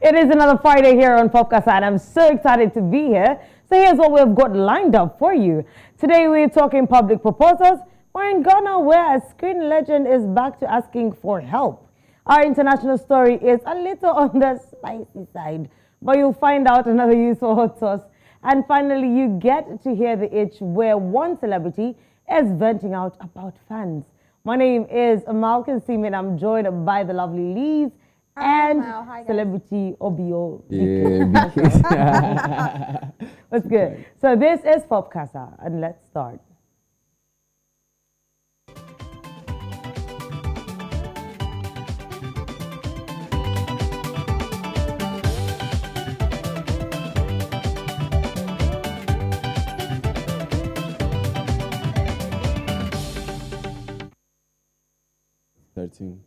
It is another Friday here on Kasa, and I'm so excited to be here. So here's what we've got lined up for you. Today we're talking public proposals. We're in Ghana, where a screen legend is back to asking for help. Our international story is a little on the spicy side, but you'll find out another useful hot sauce. And finally, you get to hear the itch where one celebrity is venting out about fans. My name is Amal Kansiime, and I'm joined by the lovely Liz and celebrity Obio. Yeah, What's good? So this is Kasa, and let's start.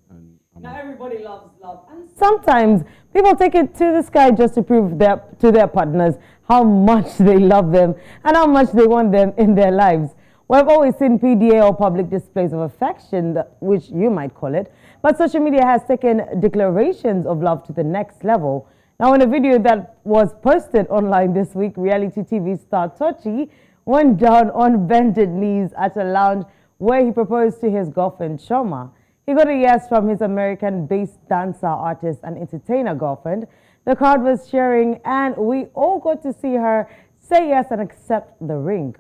And now everybody loves love, and sometimes people take it to the sky just to prove to their partners how much they love them and how much they want them in their lives. We've always seen PDA or public displays of affection, which you might call it, but social media has taken declarations of love to the next level. Now, in a video that was posted online this week, reality TV star Tochi went down on bended knees at a lounge where he proposed to his girlfriend Shoma. He got a yes from his American-based dancer, artist, and entertainer girlfriend. The crowd was cheering, and we all got to see her say yes and accept the ring.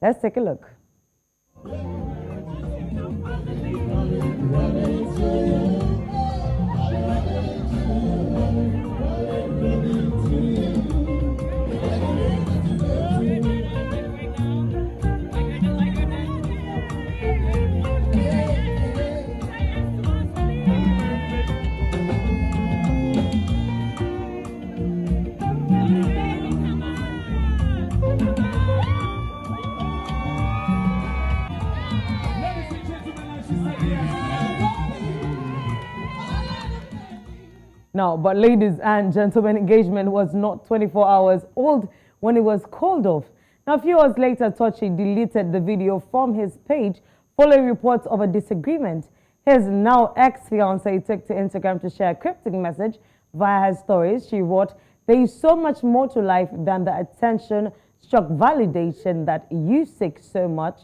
Let's take a look. No, but ladies and gentlemen, engagement was not 24 hours old when it was called off. Now, a few hours later, Tochi deleted the video from his page following reports of a disagreement. His now ex-fiancée took to Instagram to share a cryptic message via her stories. She wrote, "There is so much more to life than the attention, struck validation that you seek so much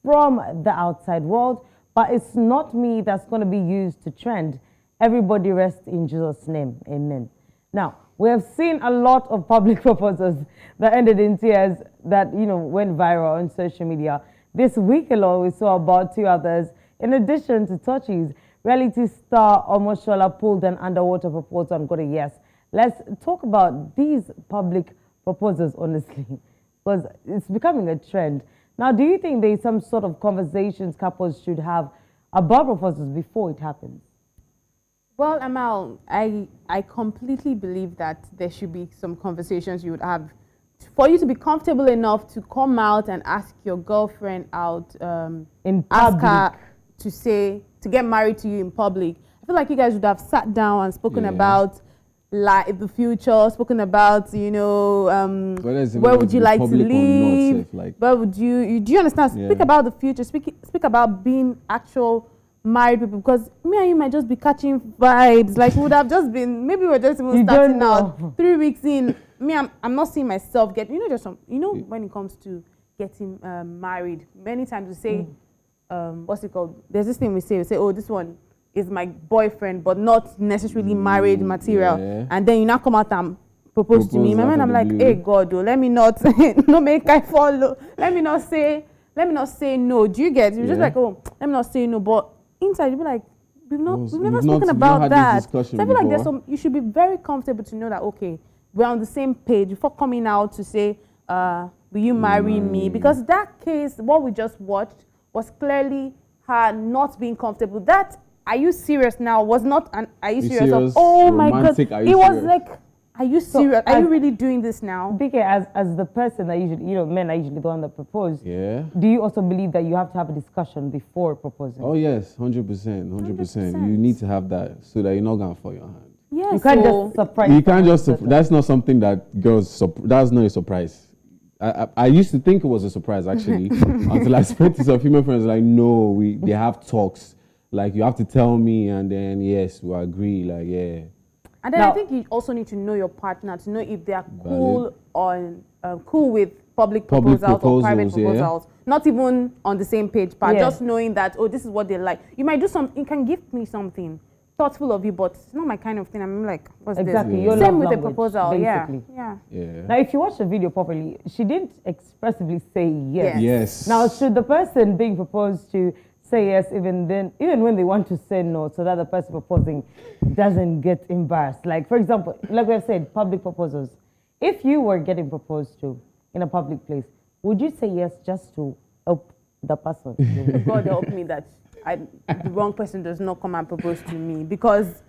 from the outside world, but it's not me that's going to be used to trend. Everybody rest in Jesus' name. Amen." Now, we have seen a lot of public proposals that ended in tears that, went viral on social media. This week alone, we saw about 2 others. In addition to Tochi's, reality star Omoshola pulled an underwater proposal and got a yes. Let's talk about these public proposals, honestly, because it's becoming a trend. Now, do you think there is some sort of conversations couples should have about proposals before it happens? Well, Amal, I completely believe that there should be some conversations you would have for you to be comfortable enough to come out and ask your girlfriend out, in ask public. her to get married to you in public. I feel like you guys would have sat down and spoken about the future, spoken about, where would you like to live, where would you do you understand? Speak about the future, speak about being actual married people, because me and you might just be catching vibes. Like, we would have just been, maybe we're just even starting out 3 weeks in. Me, I'm not seeing myself get, when it comes to getting married, many times we say, what's it called? There's this thing we say, oh, this one is my boyfriend, but not necessarily married material. Yeah. And then you now come out and propose to me. My man, I'm like, hey, God, let me not, no make I follow. Let me not say no. Do you get? You're just like, oh, let me not say no. But inside, you'll be like, we've never spoken about that. So I feel like there's you should be very comfortable to know that, okay, we're on the same page before coming out to say, will you marry me? Because that case, what we just watched, was clearly her not being comfortable. That, are you serious now, was not an, are you serious? Of, oh my God. It was like, are you serious? Are you really doing this now? Bkay, as the person that usually, men are usually the one that propose. Yeah. Do you also believe that you have to have a discussion before proposing? Oh yes, 100%, 100%. You need to have that so that you're not gonna fall your hand. Yes. You can't just surprise. You can't just. That's not something that girls. That's not a surprise. I used to think it was a surprise actually until I spoke to some female friends. Like, no, they have talks. Like, you have to tell me, and then yes, we agree. Like, yeah. And then I think you also need to know your partner to know if they are cool cool with public proposals or private proposals. Not even on the same page, but just knowing that, oh, this is what they like. You might do something, you can give me something thoughtful of you, but it's not my kind of thing. I'm like, what's this? Same with the proposal, basically. Yeah. Now, if you watch the video properly, she didn't expressively say yes. Yes. Now, should the person being proposed to say yes even when they want to say no, so that the person proposing doesn't get embarrassed? Like, for example, like we have said, public proposals. If you were getting proposed to in a public place, would you say yes just to help the person? God help me that the wrong person does not come and propose to me, because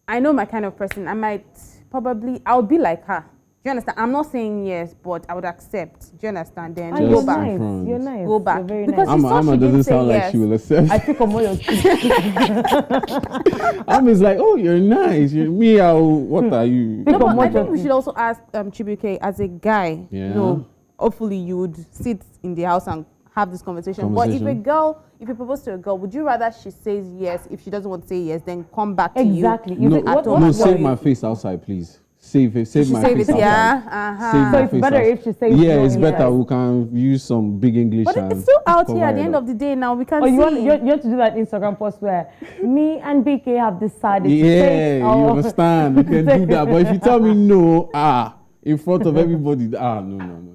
I know my kind of person. I'll be like her. Do you understand? I'm not saying yes, but I would accept. Do you understand? Then go back. Nice. You're nice. Go back. You're very because nice. Amma doesn't sound like she will accept. I pick on what you're Amma's like, oh, you're nice. What are you? No, but I think we should also ask Chibuike, as a guy, hopefully you would sit in the house and have this conversation. But if you propose to a girl, would you rather she says yes, if she doesn't want to say yes, then come back to you? Exactly. No, save my face outside, please. Save my face outside. Yeah. So it's better if she says no. It's better. We can use some big English. But it's still out here at the end of the day now. We can see. You want to do that Instagram post where me and Bkay have decided to say, you understand. You can do that. But if you tell me no, in front of everybody, no.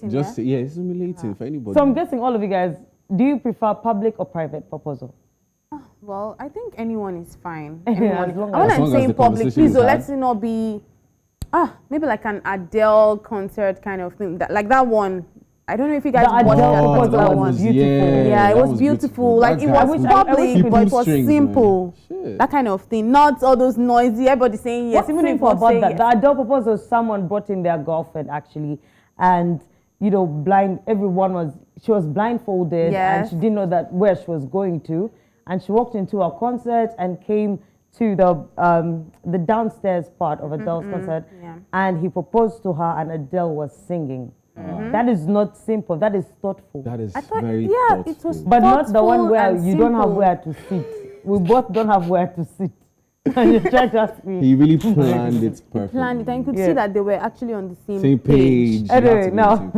Just say, it's humiliating for anybody. So I'm guessing all of you guys, do you prefer public or private proposal? Well, I think anyone is fine. Anyone. When I'm saying public, please, let's not be maybe like an Adele concert kind of thing. Like that one. I don't know if you guys watched that one. Beautiful. Yeah, it was beautiful. Like it was public, but it was simple. That kind of thing. Not all those noisy, everybody saying yes. What's simple about that? The Adele proposal, someone brought in their girlfriend actually, and she was blindfolded and she didn't know where she was going to, and she walked into a concert and came to the downstairs part of Adele's concert, and he proposed to her, and Adele was singing. That is not simple. That is thoughtful. That is very thoughtful. It was but not the one where you simple. don't have where to sit. We both don't have where to sit. And you try to ask me. He really planned it perfectly. And you could see that they were actually on the same page. Anyway, now,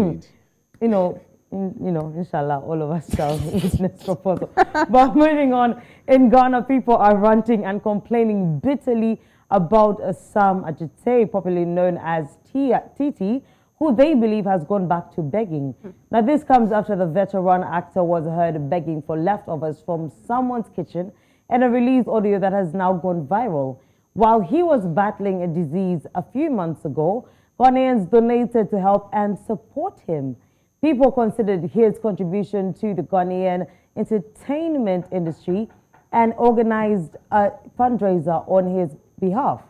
inshallah, all of us shall witness proposal. But moving on, in Ghana, people are ranting and complaining bitterly about Sam Ajite, popularly known as Titi, who they believe has gone back to begging. Now, this comes after the veteran actor was heard begging for leftovers from someone's kitchen in a released audio that has now gone viral. While he was battling a disease a few months ago, Ghanaians donated to help and support him. People considered his contribution to the Ghanaian entertainment industry and organized a fundraiser on his behalf.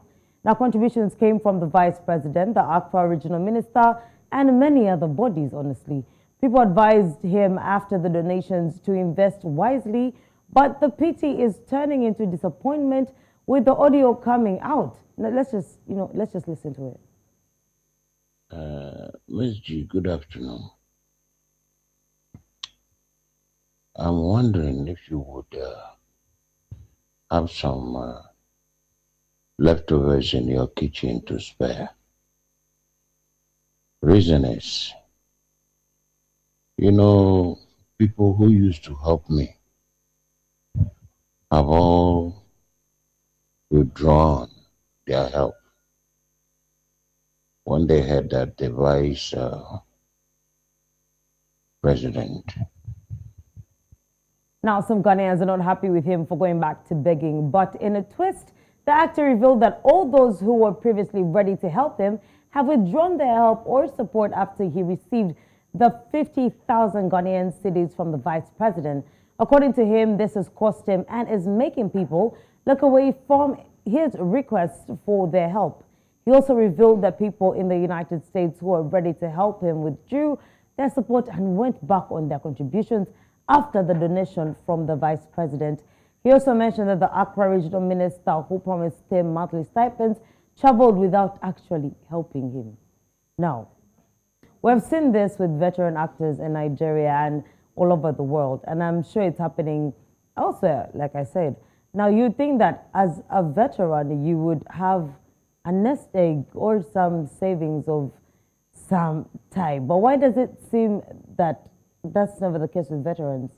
Now, contributions came from the Vice President, the Accra Regional Minister, and many other bodies, honestly. People advised him after the donations to invest wisely, but the pity is turning into disappointment with the audio coming out. Now, let's just listen to it. Ms. G, good afternoon. I'm wondering if you would have some leftovers in your kitchen to spare. Reason is, people who used to help me have all withdrawn their help when they heard that the Vice President. Now, some Ghanaians are not happy with him for going back to begging, but in a twist, the actor revealed that all those who were previously ready to help him have withdrawn their help or support after he received the 50,000 Ghanaian cedis from the Vice President. According to him, this has cost him and is making people look away from his request for their help. He also revealed that people in the United States who were ready to help him withdrew their support and went back on their contributions after the donation from the Vice President. He also mentioned that the Accra Regional Minister, who promised him monthly stipends, traveled without actually helping him. Now, we've seen this with veteran actors in Nigeria and all over the world, and I'm sure it's happening elsewhere, like I said. Now, you'd think that as a veteran, you would have a nest egg or some savings of some time. But why does it seem that that's never the case with veterans?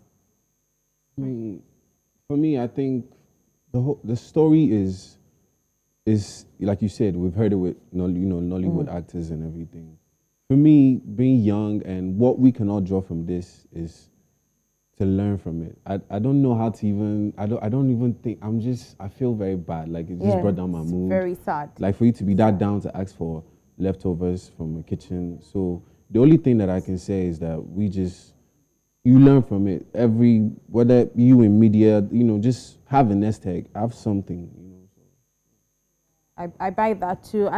I mean, for me, I think the story is like you said, we've heard it with Nollywood actors and everything. For me, being young and what we can all draw from this is to learn from it. I don't know how to even, I don't even think, I feel very bad. Like it just brought down my mood. Very sad. Like for you to be that down to ask for leftovers from the kitchen. So the only thing that I can say is that you learn from it. Whether you in media, just have a nest egg, have something, I buy that too.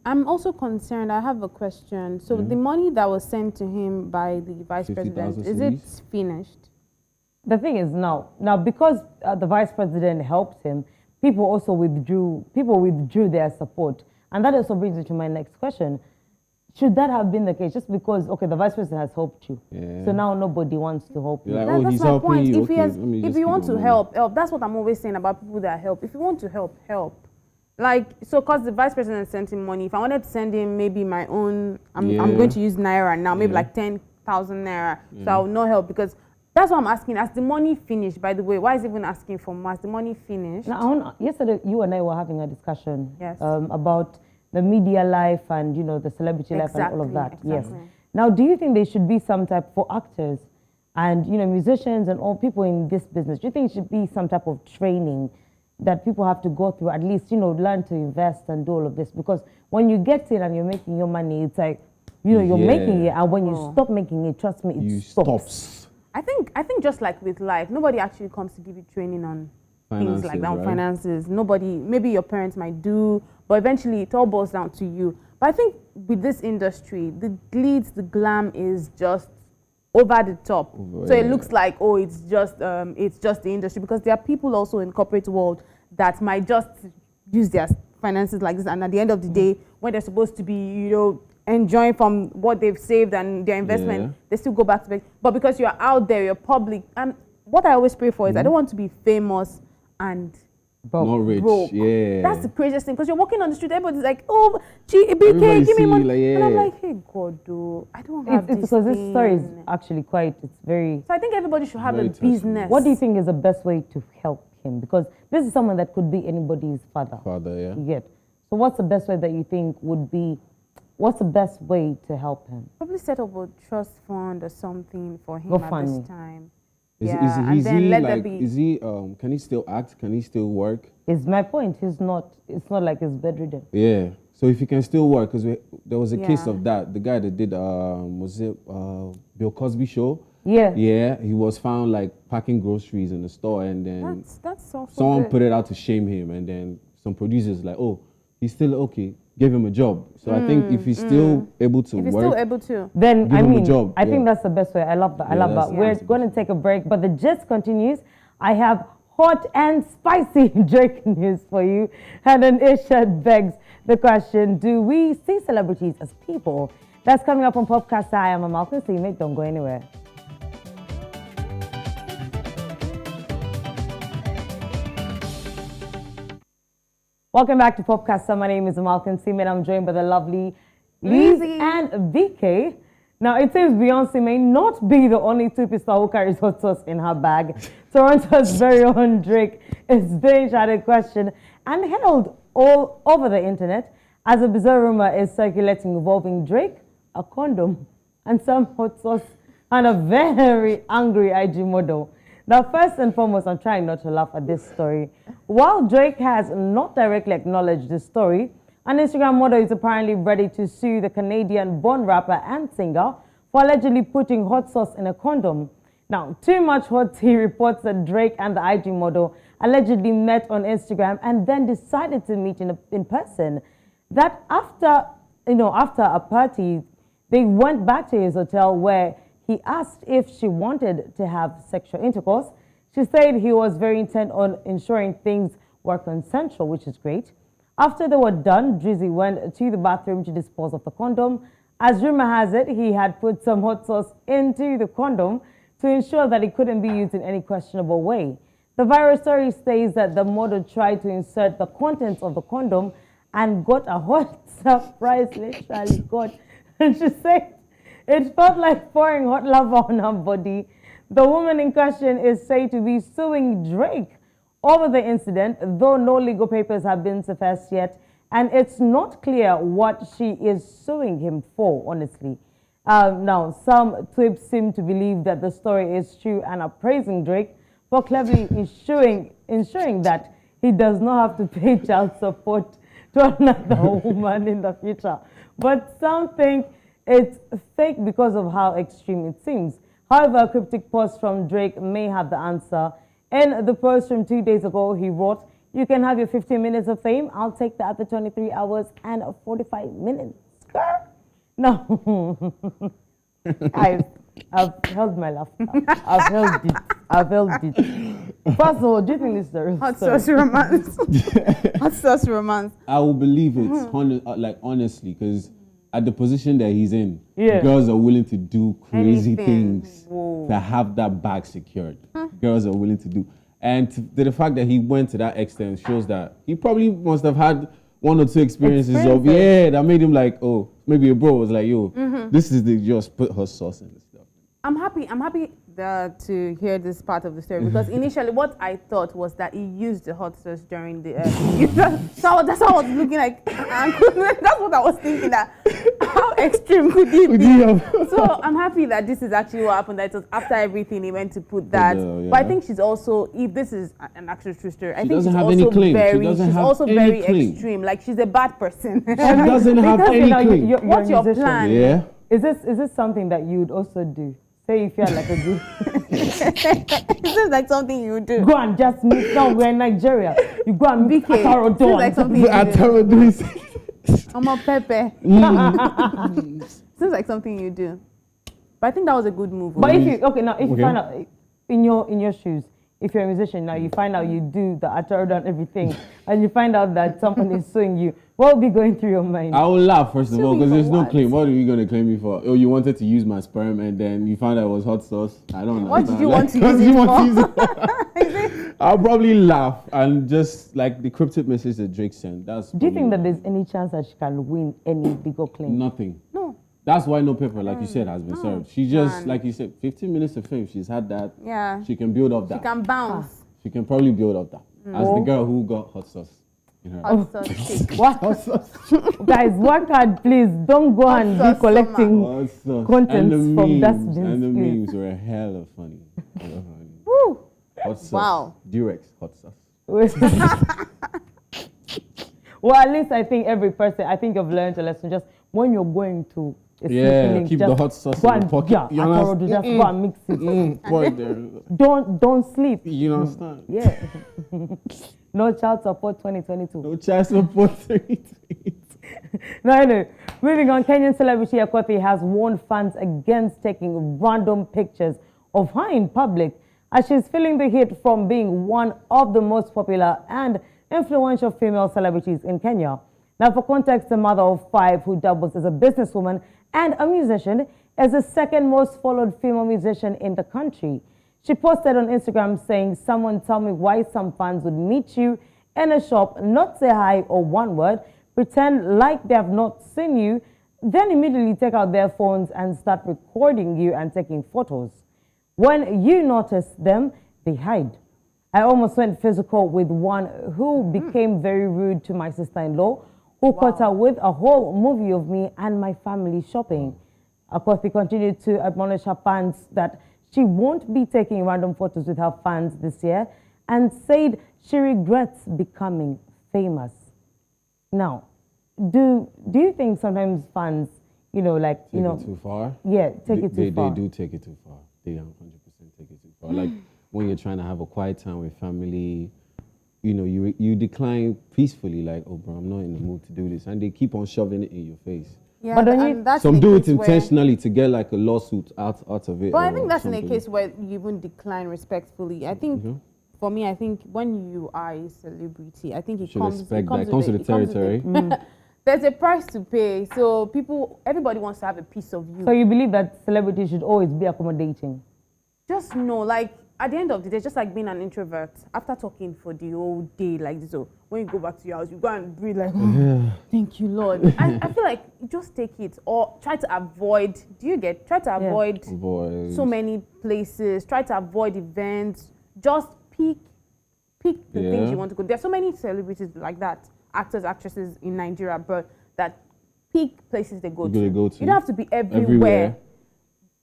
I'm also concerned. I have a question. So the money that was sent to him by the vice president, is it finished? The thing is now because the vice president helped him, people withdrew their support. And that also brings me to my next question. Should that have been the case? Just because, okay, the vice president has helped you. Yeah. So now nobody wants to help you. Like, that's my point. You. If you want to help. That's what I'm always saying about people that help. If you want to help. Like, so because the vice president sent him money, if I wanted to send him maybe my own, I'm going to use Naira now, maybe like 10,000 Naira. So I will not help because that's what I'm asking. Has the money finished, by the way? Why is he even asking for more? Has the money finished? Now, yesterday, you and I were having a discussion about the media life and, the celebrity life and all of that. Exactly. Yes. Now, do you think there should be some type for actors and, musicians and all people in this business? Do you think it should be some type of training that people have to go through, at least, learn to invest and do all of this? Because when you get in and you're making your money, it's like, you're making it, and when you stop making it, trust me, it stops. I think just like with life, nobody actually comes to give you training on things like that, on finances. Nobody, maybe your parents might do, but eventually it all boils down to you. But I think with this industry, the glitz, the glam is just over the top. So it looks like, it's just the industry, because there are people also in corporate world that might just use their finances like this, and at the end of the day, when they're supposed to be, enjoying from what they've saved and their investment, they still go back to it. But because you're out there, you're public, and what I always pray for is I don't want to be famous and not rich. Broke. Yeah, that's the craziest thing, because you're walking on the street, everybody's like, BK, give me money. And I'm like, hey God, I don't have this because this story is actually it's very... So I think everybody should have a business. What do you think is the best way to help him? Because this is someone that could be anybody's father. Yeah. You get. So what's the best way that you think would be, what's the best way to help him? Probably set up a trust fund or something for him at this time. Is he can he still act? Can he still work? Is my point. It's not like he's bedridden. Yeah. So if he can still work, because there was a case of that. The guy that did was it Bill Cosby show? Yeah. Yeah. He was found like packing groceries in the store, and then that's someone put it out to shame him, and then some producers like, he's still okay. Give him a job. So I think if he's still able to then give him a job. I think that's the best way. I love that. I love that. We're going to take a break, but the gist continues. I have hot and spicy Drake news for you. And then Ishad begs the question, do we see celebrities as people? That's coming up on Kasa. I am Amal Kansiime. Don't go anywhere. Welcome back to Kasa. My name is Amal Kansiime, and I'm joined by the lovely Liz and Bkay. Now, it seems Beyonce may not be the only superstar who carries hot sauce in her bag. Toronto's very own Drake is being shouted question and held all over the internet as a bizarre rumor is circulating involving Drake, a condom, and some hot sauce, and a very angry IG model. Now, first and foremost, I'm trying not to laugh at this story. While Drake has not directly acknowledged this story, an Instagram model is apparently ready to sue the Canadian-born rapper and singer for allegedly putting hot sauce in a condom. Now, Too Much Hot Tea reports that Drake and the IG model allegedly met on Instagram and then decided to meet in person. That after a party, they went back to his hotel where he asked if she wanted to have sexual intercourse. She said he was very intent on ensuring things were consensual, which is great. After they were done, Drizzy went to the bathroom to dispose of the condom. As rumor has it, he had put some hot sauce into the condom to ensure that it couldn't be used in any questionable way. The viral story states that the model tried to insert the contents of the condom and got a hot surprise, literally got. And she said it felt like pouring hot lava on her body. The woman in question is said to be suing Drake over the incident, though no legal papers have been surfaced yet, and it's not clear what she is suing him for, honestly. Now, some tweets seem to believe that the story is true and are praising Drake for cleverly ensuring that he does not have to pay child support to another woman in the future. But some think it's fake because of how extreme it seems. However, a cryptic post from Drake may have the answer. In the post from 2 days ago, he wrote, "You can have your 15 minutes of fame. I'll take the other 23 hours and 45 minutes. No. I've held my laughter. I've held it. First of all, do you think this is the hot sauce romance? Hot sauce romance. I will believe it, honestly, because at the position that he's in, girls are willing to do crazy things to have that bag secured. Girls are willing to do. And the fact that he went to that extent shows that he probably must have had one or two experiences of, that made him like, oh, maybe a bro was like, yo, this is the just put hot sauce in and stuff. I'm happy to hear this part of the story, because initially what I thought was that he used the hot sauce during the so that's how I was looking like. That's what I was thinking, that how extreme could it be? So I'm happy that this is actually what happened, that it was after everything he went to put that. But I think she's also, if this is an actual true story, I think she's also very extreme. Like, she's a bad person. She doesn't have any claim. What's your plan? Yeah. Is this something that you would also do? Say if you're like a good... Is this like something you do? Go and just meet somewhere in Nigeria. You go and meet Atarodon. This is like something you do. Atarodon. I'm a Pepe. Seems like something you do. But I think that was a good move. But if you you find out in your shoes, if you're a musician now, you find out you do the Atarodon everything, and you find out that someone is suing you, what will be going through your mind? I will laugh, first of all, because there's no claim. What are you going to claim me for? Oh, you wanted to use my sperm and then you found out it was hot sauce? I don't know. What did you want to use it for? I'll probably laugh and just like the cryptic message that Drake sent. Do you think that there's any chance that she can win any legal claim? Nothing. No. That's why no paper, like you said, has been served. She just, like you said, 15 minutes of fame. She's had that. Yeah. She can build up that. She can bounce. She can probably build up that. As the girl who got hot sauce. Hot sauce. What? Guys, one card, please. Don't go and be collecting contents from dustbins. And the memes were hella funny. Woo. Hot sauce. Wow. Durex hot sauce. Well, at least I think every person, you've learned a lesson. Just when you're going to keep the hot sauce in your pocket. Just go and mix it. Don't sleep. You understand? Yeah. No child support 2022. No child support 2022. No, anyway, moving on. Kenyan celebrity Akothee has warned fans against taking random pictures of her in public, as she's feeling the heat from being one of the most popular and influential female celebrities in Kenya. Now, for context, the mother of 5 who doubles as a businesswoman and a musician is the second most followed female musician in the country. She posted on Instagram saying, "Someone tell me why some fans would meet you in a shop, not say hi or one word, pretend like they have not seen you, then immediately take out their phones and start recording you and taking photos. When you notice them, they hide. I almost went physical with one who became very rude to my sister-in-law, who caught her with a whole movie of me and my family shopping." Akothee continued to admonish her fans that she won't be taking random photos with her fans this year, and said she regrets becoming famous. Now, do you think sometimes fans, take it too far? Yeah, take it too far. They do take it too far. They 100% take it too far. Like when you're trying to have a quiet time with family, you decline peacefully, like, oh, bro, I'm not in the mood to do this, and they keep on shoving it in your face. Yeah, but some do it intentionally to get like a lawsuit out of it. But I think that's in a case where you wouldn't decline respectfully. I think, for me, when you are a celebrity, I think it comes with the territory. There's a price to pay. So everybody wants to have a piece of you. So you believe that celebrities should always be accommodating? Just know, like, at the end of the day, it's just like being an introvert. After talking for the whole day like this, so when you go back to your house, you go and breathe like, thank you, Lord. I feel like you just take it or try to avoid. Try to avoid so many places. Try to avoid events. Just pick the things you want to go. There's so many celebrities like that, actors, actresses in Nigeria, but that pick places they go to. You don't have to be everywhere.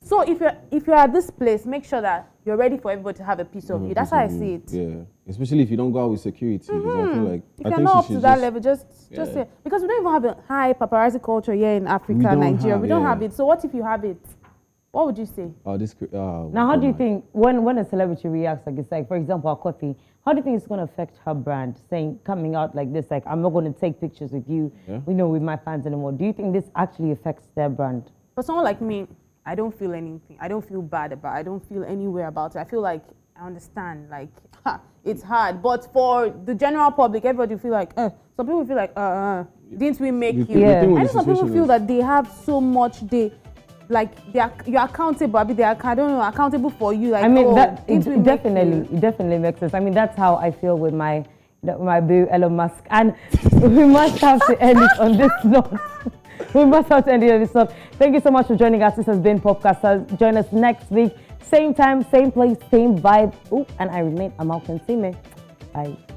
So if you're at this place, make sure that you're ready for everybody to have a piece of you. That's how I see it. Yeah, especially if you don't go out with security. Because I feel like if you're not up to that level, just say, because we don't even have a high paparazzi culture here in Africa, Nigeria. We don't have it. So what if you have it? What would you say? Now, how do you think when a celebrity reacts like it's like, for example, Akoti, how do you think it's going to affect her brand? Coming out like this, like I'm not going to take pictures with you, with my fans anymore. Do you think this actually affects their brand? For someone like me, I don't feel anything. I don't feel bad about it. I don't feel anywhere about it. I feel like I understand. Like it's hard, but for the general public, everybody feel like some people feel like didn't we make you? I know some people feel that they have so much you're accountable. I mean, accountable for you. Like, I mean, it definitely makes sense. I mean, that's how I feel with my boo Elon Musk, and we must have to end it on this note. We must have to end it on this note. Thank you so much for joining us. This has been Popcasters. Join us next week, same time, same place, same vibe. And I remain Amal Kansiime. Bye.